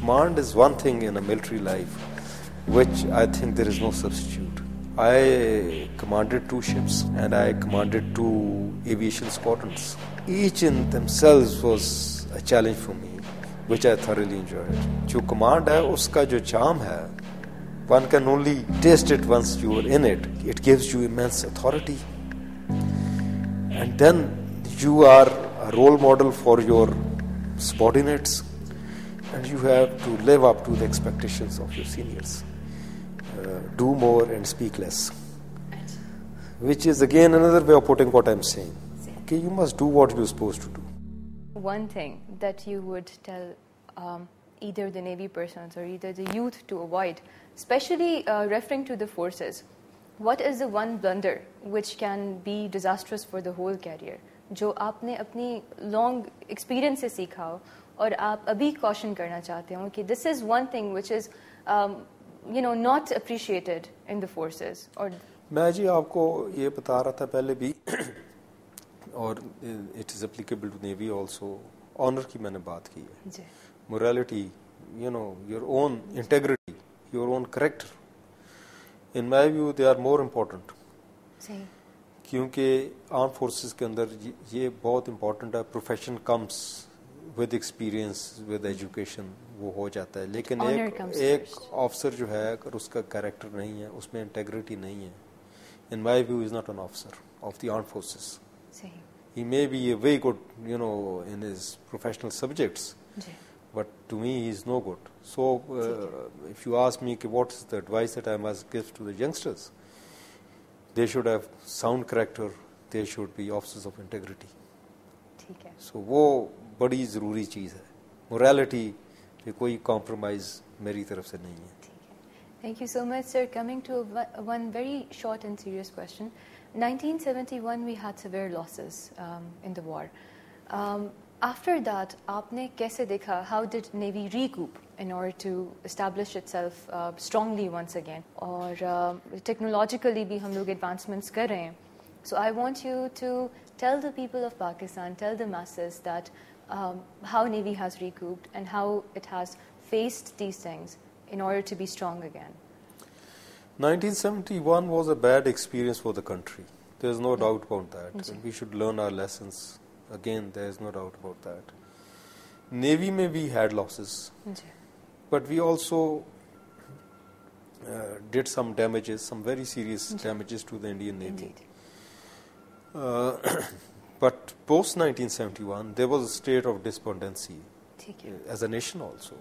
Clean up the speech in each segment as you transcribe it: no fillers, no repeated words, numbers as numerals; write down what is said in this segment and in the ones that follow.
command is one thing in a military life, which I think there is no substitute. I commanded 2 ships and I commanded 2 aviation squadrons. Each in themselves was a challenge for me, which I thoroughly enjoyed. जो command है, उसका जो charm है, one can only taste it once you are in it. It gives you immense authority. And then you are a role model for your subordinates, and you have to live up to the expectations of your seniors. Do more and speak less, which is again another way of putting what I'm saying. Okay, you must do what you're supposed to do. One thing that you would tell either the Navy persons or either the youth to avoid, especially referring to the forces, what is the one blunder which can be disastrous for the whole career? जो आपने अपनी long experience से सीखा हो और आप अभी caution करना चाहते हो कि this is one thing which is not appreciated in the forces. और मैं जी आपको ये बता रहा था पहले भी और it is applicable to Navy also. Honor की मैंने बात की है. Morality, your own integrity, your own character. In my view, they are more important. सही. क्योंकि आर्म फोर्सेस के अंदर ये बहुत इम्पोर्टेंट है. Profession comes with experience with education, वो हो जाता है. लेकिन एक ऑफिसर जो है अगर उसका कैरेक्टर नहीं है, उसमें इंटेग्रिटी नहीं है, in my view is not an officer of the arm forces. He may be a very good, in his professional subjects, but to me he is no good. So if you ask me what is the advice that I must give to the youngsters, they should have sound character, they should be officers of integrity. ठीक है. So वो बड़ी ज़रूरी चीज़ है. Morality पे कोई compromise मेरी तरफ से नहीं है. Thank you so much, sir. Coming to one very short and serious question. 1971, we had severe losses in the war. After that, आपने कैसे देखा? How did Navy recoup in order to establish itself strongly once again? और technologically भी हम लोग advancements कर रहे हैं. So I want you to tell the people of Pakistan, tell the masses that how Navy has recouped and how it has faced these things in order to be strong again. 1971 was a bad experience for the country. There is no doubt about that. We should learn our lessons. Again, there is no doubt about that. Navy may we had losses, but we also did some damages, some very serious damages to the Indian Navy. But post 1971, there was a state of despondency as a nation also,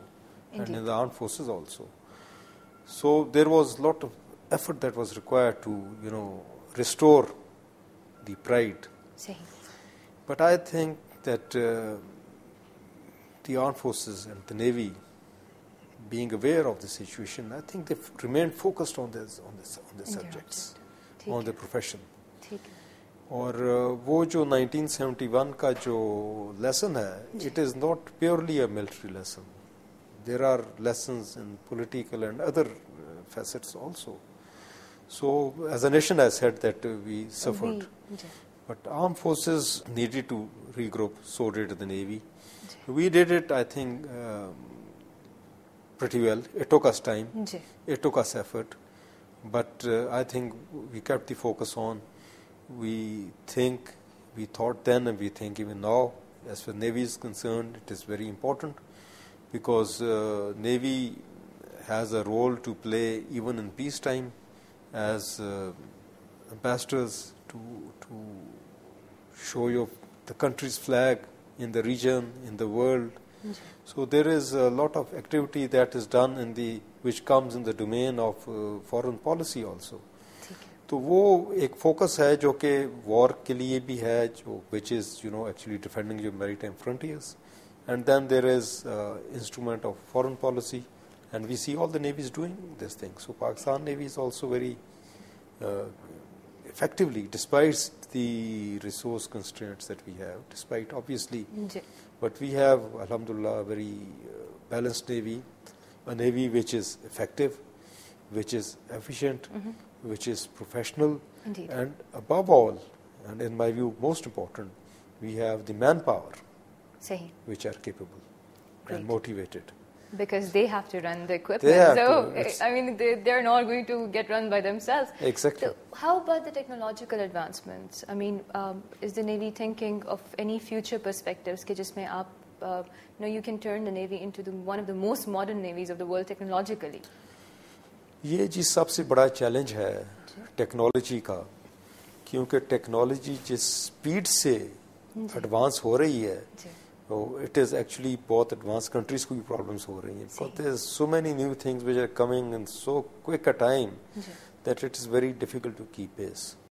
and in the armed forces also. So there was a lot of effort that was required to, restore the pride. But I think that the armed forces and the Navy, being aware of the situation, I think they remained focused on the subjects, on the profession. और वो जो 1971 का जो lesson है, it is not purely a military lesson. There are lessons in political and other facets also. So as a nation, I said that we suffered. But armed forces needed to regroup, so did the Navy. We did it, I think, pretty well. It took us time. It took us effort. But I think we kept the focus on. We thought then and we think even now, as far as Navy is concerned, it is very important. Because Navy has a role to play even in peacetime as ambassadors to show the country's flag in the region, in the world. So there is a lot of activity that is done which comes in the domain of foreign policy also. तो वो एक focus है जो कि war के लिए भी है, which is actually defending your maritime frontiers. And then there is instrument of foreign policy, and we see all the navies doing this thing. So Pakistan Navy is also very effectively, despite the resource constraints that we have, despite obviously, but we have, alhamdulillah, a very balanced Navy, a Navy which is effective, which is efficient, which is professional, and above all, and in my view most important, we have the manpower which are capable and motivated. Because they have to run the They equipment. have So, to. I mean, they're not going to get run by themselves. Exactly. So how about the technological advancements? I mean, is the Navy thinking of any future perspectives कि जिसमें आप, you can turn the Navy into one of the most modern navies of the world technologically? ये जी सबसे बड़ा challenge है technology का, क्योंकि technology जिस स्पीड से एडवांस हो रही है, it is actually बहुत एडवांस कंट्रीज को भी प्रॉब्लम्स हो रही हैं, because there is so many new things which are coming in so quick a time that it is very difficult to keep pace.